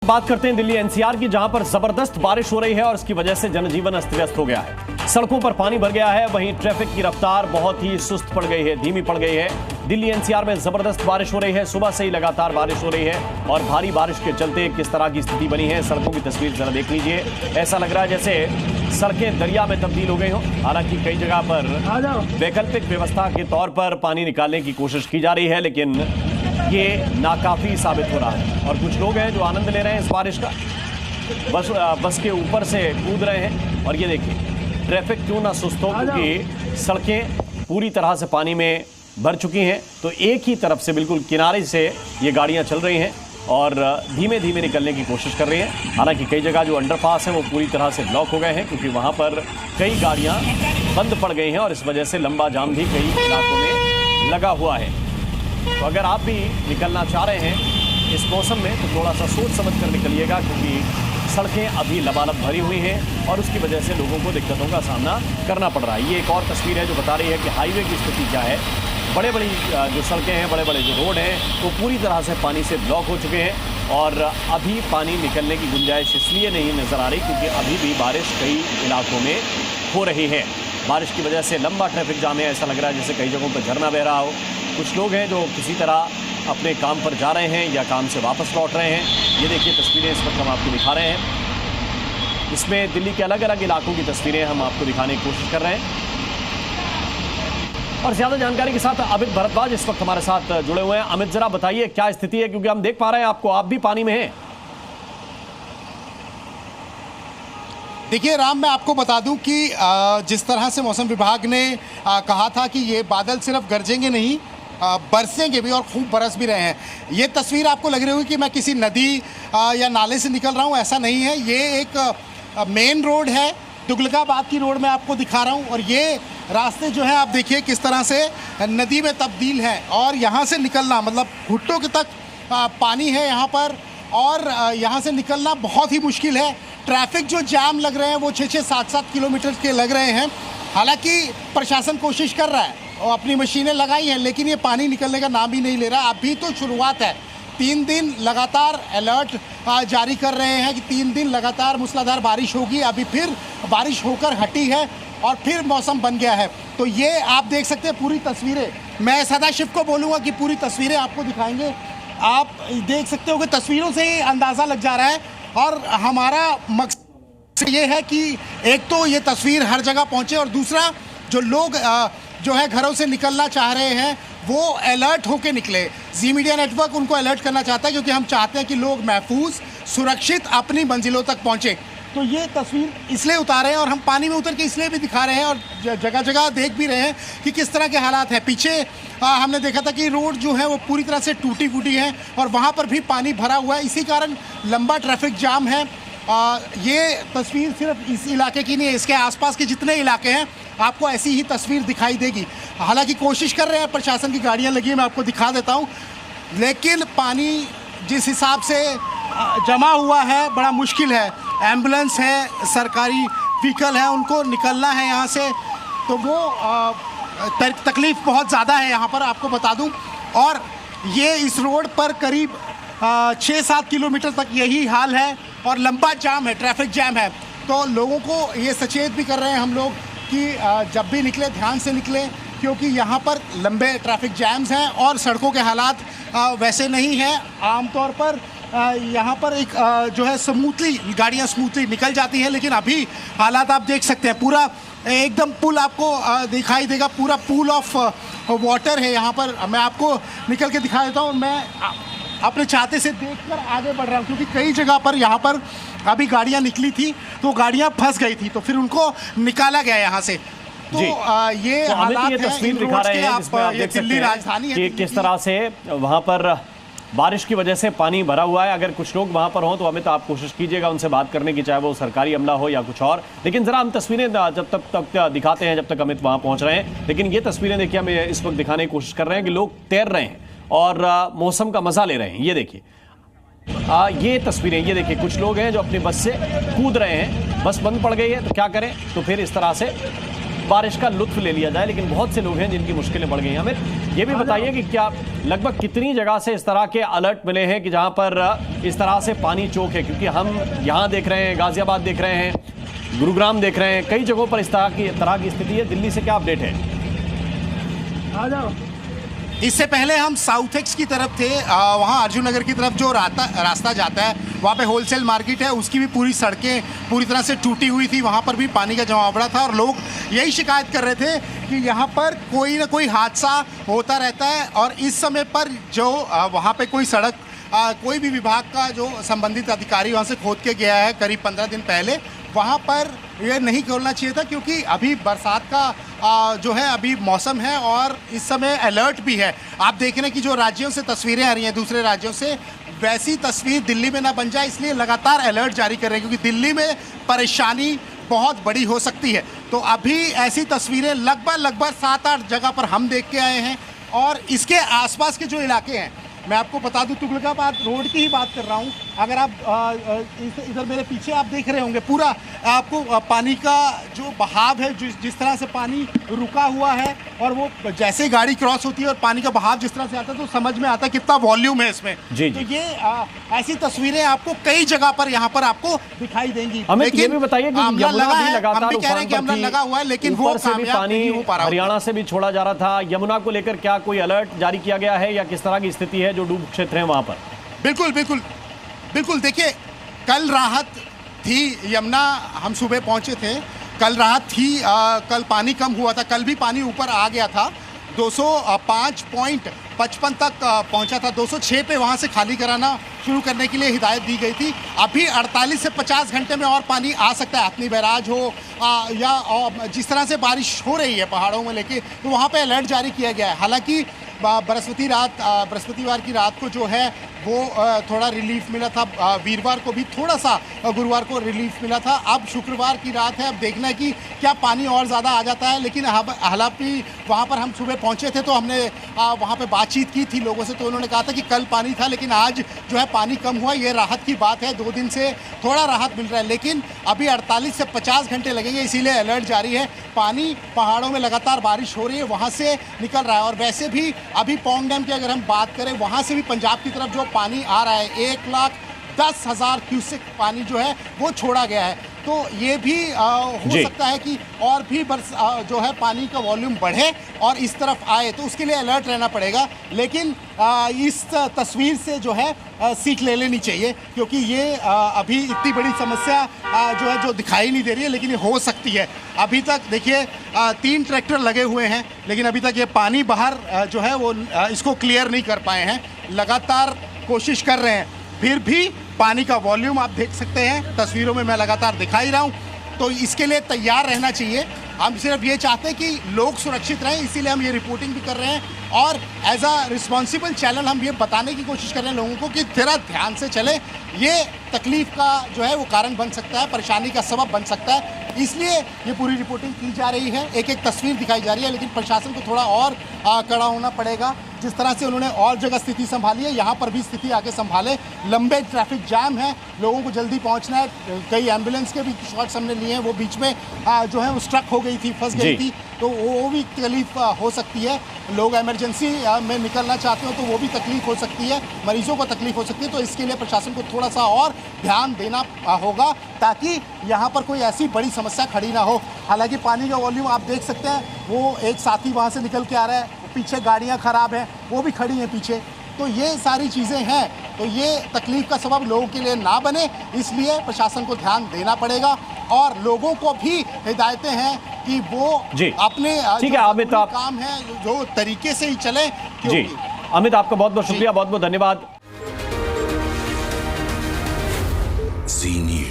बात करते हैं दिल्ली एनसीआर की, जहां पर जबरदस्त बारिश हो रही है और इसकी वजह से जनजीवन अस्त व्यस्त हो गया है। सड़कों पर पानी भर गया है, वहीं ट्रैफिक की रफ्तार बहुत ही सुस्त पड़ गई है, धीमी पड़ गई है। दिल्ली एनसीआर में जबरदस्त बारिश हो रही है, सुबह से ही लगातार बारिश हो रही है और भारी बारिश के चलते किस तरह की स्थिति बनी है, सड़कों की तस्वीर जरा देख लीजिए। ऐसा लग रहा है जैसे सड़कें दरिया में तब्दील हो गई हो। हालांकि कई जगह पर वैकल्पिक व्यवस्था के तौर पर पानी निकालने की कोशिश की जा रही है, लेकिन ये नाकाफी साबित हो रहा है। और कुछ लोग हैं जो आनंद ले रहे हैं इस बारिश का, बस के ऊपर से कूद रहे हैं। और ये देखिए ट्रैफिक क्यों ना सुस्त हो, क्योंकि सड़कें पूरी तरह से पानी में भर चुकी हैं। तो एक ही तरफ से बिल्कुल किनारे से ये गाड़ियां चल रही हैं और धीमे धीमे निकलने की कोशिश कर रही हैं। हालांकि कई जगह जो अंडरपास है वो पूरी तरह से ब्लॉक हो गए हैं, क्योंकि वहां पर कई गाड़ियां बंद पड़ गई हैं और इस वजह से लंबा जाम भी कई इलाकों में लगा हुआ है। तो अगर आप भी निकलना चाह रहे हैं इस मौसम में तो थोड़ा सा सोच समझ कर निकलिएगा, क्योंकि सड़कें अभी लबालब भरी हुई हैं और उसकी वजह से लोगों को दिक्कतों का सामना करना पड़ रहा है। ये एक और तस्वीर है जो बता रही है कि हाईवे की स्थिति क्या है। बड़े बड़ी जो सड़कें हैं, बड़े बड़े जो रोड हैं, वो पूरी तरह से पानी से ब्लॉक हो चुके हैं और अभी पानी निकलने की गुंजाइश इसलिए नहीं नज़र आ रही क्योंकि अभी भी बारिश कई इलाकों में हो रही है। बारिश की वजह से लंबा ट्रैफिक जाम है, ऐसा लग रहा है जैसे कई जगहों पर झरना बह रहा हो। कुछ लोग हैं जो किसी तरह अपने काम पर जा रहे हैं या काम से वापस लौट रहे हैं। ये देखिए तस्वीरें इस वक्त हम आपको दिखा रहे हैं। इसमें दिल्ली के अलग अलग इलाकों की तस्वीरें हम आपको दिखाने की कोशिश कर रहे हैं। और ज्यादा जानकारी के साथ अमित भारद्वाज इस वक्त हमारे साथ जुड़े हुए हैं। अमित, जरा बताइए क्या स्थिति है, क्योंकि हम देख पा रहे हैं आपको, आप भी पानी में हैं। देखिए राम, मैं आपको बता दूं कि जिस तरह से मौसम विभाग ने कहा था कि ये बादल सिर्फ गरजेंगे नहीं, बरसेंगे भी और खूब बरस भी रहे हैं। ये तस्वीर आपको लग रही होगी कि मैं किसी नदी या नाले से निकल रहा हूँ, ऐसा नहीं है। ये एक मेन रोड है, तुगलकाबाद की रोड में आपको दिखा रहा हूँ। और ये रास्ते जो है आप देखिए किस तरह से नदी में तब्दील है और यहाँ से निकलना मतलब घुट्टों के तक पानी है यहाँ पर, और यहाँ से निकलना बहुत ही मुश्किल है। ट्रैफिक जो जाम लग रहे हैं वो 6-6, 7-7 किलोमीटर के लग रहे हैं। हालांकि प्रशासन कोशिश कर रहा है और अपनी मशीनें लगाई हैं, लेकिन ये पानी निकलने का नाम ही नहीं ले रहा। अभी तो शुरुआत है। 3 दिन लगातार अलर्ट जारी कर रहे हैं कि 3 दिन लगातार मूसलाधार बारिश होगी। अभी फिर बारिश होकर हटी है और फिर मौसम बन गया है। तो ये आप देख सकते हैं पूरी तस्वीरें। मैं सदाशिव को बोलूँगा कि पूरी तस्वीरें आपको दिखाएंगे। आप देख सकते हो कि तस्वीरों से ही अंदाज़ा लग जा रहा है। और हमारा मकसद ये है कि एक तो ये तस्वीर हर जगह पहुँचे और दूसरा जो लोग जो है घरों से निकलना चाह रहे हैं वो अलर्ट होके निकले। जी मीडिया नेटवर्क उनको अलर्ट करना चाहता है, क्योंकि हम चाहते हैं कि लोग महफूज सुरक्षित अपनी मंजिलों तक पहुँचे। तो ये तस्वीर इसलिए उतारे हैं और हम पानी में उतर के इसलिए भी दिखा रहे हैं और जगह जगह देख भी रहे हैं कि किस तरह के हालात हैं। पीछे हमने देखा था कि रोड जो है वो पूरी तरह से टूटी फूटी है और वहाँ पर भी पानी भरा हुआ है, इसी कारण लंबा ट्रैफिक जाम है। ये तस्वीर सिर्फ इस इलाके की नहीं है, इसके आसपास के जितने इलाके हैं आपको ऐसी ही तस्वीर दिखाई देगी। हालांकि कोशिश कर रहे हैं, प्रशासन की गाड़ियाँ लगी है, मैं आपको दिखा देता हूँ, लेकिन पानी जिस हिसाब से जमा हुआ है बड़ा मुश्किल है। एम्बुलेंस है, सरकारी व्हीकल है, उनको निकलना है यहाँ से, तो वो तकलीफ़ बहुत ज़्यादा है यहाँ पर, आपको बता दूँ। और ये इस रोड पर करीब 6-7 किलोमीटर तक यही हाल है और लंबा जाम है, ट्रैफिक जैम है। तो लोगों को ये सचेत भी कर रहे हैं हम लोग कि जब भी निकले ध्यान से निकलें, क्योंकि यहाँ पर लंबे ट्रैफिक जैम्स हैं और सड़कों के हालात वैसे नहीं हैं। आमतौर पर यहाँ पर एक जो है स्मूथली गाड़ियाँ स्मूथली निकल जाती हैं, लेकिन अभी हालात आप देख सकते हैं। पूरा एकदम पुल आपको दिखाई देगा, पूरा पूल ऑफ वाटर है यहाँ पर। मैं आपको निकल के दिखा देता हूँ। मैं अपने छाते से देखकर आगे बढ़ रहा हूँ, क्योंकि कई जगह पर यहाँ पर अभी गाड़ियाँ निकली थी तो गाड़ियाँ फंस गई थी, तो फिर उनको निकाला गया यहाँ से। तो ये तो हालात ये तस्वीर दिखा रहे हैं जिसमें आप देख सकते हैं कि किस तरह से वहाँ पर बारिश की वजह से पानी भरा हुआ है। अगर कुछ लोग वहां पर हों तो अमित आप कोशिश कीजिएगा उनसे बात करने की, चाहे वो सरकारी अमला हो या कुछ और। लेकिन जरा हम तस्वीरें जब तक दिखाते हैं जब तक अमित वहां पहुंच रहे हैं। लेकिन ये तस्वीरें देखिए हम इस वक्त दिखाने की कोशिश कर रहे हैं कि लोग तैर रहे हैं और मौसम का मजा ले रहे हैं। ये देखिए ये तस्वीरें, ये देखिए कुछ लोग हैं जो अपनी बस से कूद रहे हैं। बस बंद पड़ गई है तो क्या करें, तो फिर इस तरह से बारिश का लुत्फ ले लिया जाए, लेकिन बहुत से लोग हैं जिनकी मुश्किलें बढ़ गई हैं। अमित, ये भी बताइए कि क्या लगभग कितनी जगह से इस तरह के अलर्ट मिले हैं कि जहां पर इस तरह से पानी चौक है? क्योंकि हम यहाँ देख रहे हैं, गाजियाबाद देख रहे हैं, गुरुग्राम देख रहे हैं, कई जगहों पर इस तरह की स्थिति है। दिल्ली से क्या अपडेट है? आ जाओ। इससे पहले हम साउथ एक्स की तरफ थे, वहाँ अर्जुन नगर की तरफ जो रास्ता जाता है, वहाँ पे होलसेल मार्केट है, उसकी भी पूरी सड़कें पूरी तरह से टूटी हुई थी। वहाँ पर भी पानी का जमावड़ा था और लोग यही शिकायत कर रहे थे कि यहाँ पर कोई ना कोई हादसा होता रहता है। और इस समय पर जो वहाँ पे कोई सड़क कोई भी विभाग का जो संबंधित अधिकारी वहाँ से खोद के गया है करीब 15 दिन पहले, वहाँ पर यह नहीं खोलना चाहिए था, क्योंकि अभी बरसात का जो है अभी मौसम है और इस समय अलर्ट भी है। आप देख रहे हैं कि जो राज्यों से तस्वीरें आ रही हैं दूसरे राज्यों से, वैसी तस्वीर दिल्ली में ना बन जाए, इसलिए लगातार अलर्ट जारी कर रहे हैं, क्योंकि दिल्ली में परेशानी बहुत बड़ी हो सकती है। तो अभी ऐसी तस्वीरें लगभग 7-8 जगह पर हम देख के आए हैं। और इसके आसपास के जो इलाके हैं, मैं आपको बता दूं, तुगलकाबाद रोड की ही बात कर रहा हूं। अगर आप इधर मेरे पीछे आप देख रहे होंगे, पूरा आपको पानी का जो बहाव है, जिस तरह से पानी रुका हुआ है, और वो जैसे गाड़ी क्रॉस होती है और पानी का बहाव जिस तरह से आता है, तो समझ में आता है कितना वॉल्यूम है इसमें। जी, तो ये ऐसी तस्वीरें आपको कई जगह पर यहाँ पर आपको दिखाई देंगी। अमित, ये भी बताइए कि हमला लगा है, लगातार हम भी कह रहे हैं कि हमला लगा हुआ है, लेकिन वो कामयाब नहीं हो पा रहा। हरियाणा से भी छोड़ा जा रहा था। यमुना को लेकर क्या कोई अलर्ट जारी किया गया है या किस तरह की स्थिति है जो डूब क्षेत्र है वहां पर? बिल्कुल देखिए, कल राहत थी। यमुना हम सुबह पहुंचे थे, कल राहत थी। कल पानी कम हुआ था, कल भी पानी ऊपर आ गया था, 205.55 तक पहुंचा था। 206 पे वहां से खाली कराना शुरू करने के लिए हिदायत दी गई थी। अभी 48 से 50 घंटे में और पानी आ सकता है, हथनी बैराज हो या जिस तरह से बारिश हो रही है पहाड़ों में लेके, तो वहाँ पे अलर्ट जारी किया गया है। हालांकि बृहस्पतिवार की रात को जो है वो थोड़ा रिलीफ मिला था, वीरवार को भी थोड़ा सा, गुरुवार को रिलीफ मिला था। अब शुक्रवार की रात है, अब देखना है कि क्या पानी और ज़्यादा आ जाता है। लेकिन हालांकि वहाँ पर हम सुबह पहुँचे थे तो हमने वहाँ पे बातचीत की थी लोगों से, तो उन्होंने कहा था कि कल पानी था लेकिन आज जो है पानी कम हुआ। ये राहत की बात है, 2 दिन से थोड़ा राहत मिल रहा है, लेकिन अभी 48 से 50 घंटे लगेंगे, इसीलिए अलर्ट जारी है। पानी पहाड़ों में लगातार बारिश हो रही है, वहाँ से निकल रहा है। और वैसे भी अभी पौंग डैम की अगर हम बात करें, वहाँ से भी पंजाब की तरफ जो पानी आ रहा है, 1,10,000 क्यूसेक पानी जो है वो छोड़ा गया है। तो ये भी हो सकता है कि और भी जो है पानी का वॉल्यूम बढ़े और इस तरफ आए, तो उसके लिए अलर्ट रहना पड़ेगा। लेकिन इस तस्वीर से जो है सीख ले लेनी चाहिए, क्योंकि ये अभी इतनी बड़ी समस्या जो है जो दिखाई नहीं दे रही है, लेकिन ये हो सकती है। अभी तक देखिए 3 ट्रैक्टर लगे हुए हैं, लेकिन अभी तक ये पानी बाहर जो है वो इसको क्लियर नहीं कर पाए हैं। लगातार कोशिश कर रहे हैं, फिर भी पानी का वॉल्यूम आप देख सकते हैं, तस्वीरों में मैं लगातार दिखाई रहा हूँ। तो इसके लिए तैयार रहना चाहिए। हम सिर्फ ये चाहते हैं कि लोग सुरक्षित रहें, इसीलिए हम ये रिपोर्टिंग भी कर रहे हैं। और एज अ रिस्पॉन्सिबल चैनल हम ये बताने की कोशिश कर रहे हैं लोगों को कि जरा ध्यान से चले। ये तकलीफ का जो है वो कारण बन सकता है, परेशानी का सबब बन सकता है, इसलिए ये पूरी रिपोर्टिंग की जा रही है। एक एक तस्वीर दिखाई जा रही है, लेकिन प्रशासन को थोड़ा और कड़ा होना पड़ेगा। जिस तरह से उन्होंने और जगह स्थिति संभाली है, यहाँ पर भी स्थिति आगे संभाले। लंबे ट्रैफिक जाम है, लोगों को जल्दी पहुँचना है। कई एम्बुलेंस के भी शॉट्स हमने लिए हैं, वो बीच में जो है वो स्ट्रक हो गई थी, फंस गई थी, तो वो भी तकलीफ हो सकती है। लोग इमरजेंसी में निकलना चाहते हो तो वो भी तकलीफ हो सकती है, मरीजों को तकलीफ हो सकती है। तो इसके लिए प्रशासन को थोड़ा सा और ध्यान देना होगा, ताकि यहाँ पर कोई ऐसी बड़ी समस्या खड़ी ना हो। हालांकि पानी का वॉल्यूम आप देख सकते हैं, वो एक साथी वहाँ से निकल के आ रहा है, पीछे गाड़ियाँ ख़राब हैं, वो भी खड़ी हैं पीछे। तो ये सारी चीज़ें हैं, तो ये तकलीफ का सबब लोगों के लिए ना बने, इसलिए प्रशासन को ध्यान देना पड़ेगा। और लोगों को भी हिदायतें हैं कि वो अपने ठीक है अमित, आप काम है जो तरीके से ही चले। जी अमित, आपका बहुत बहुत शुक्रिया, बहुत बहुत धन्यवाद। जी न्यूज़।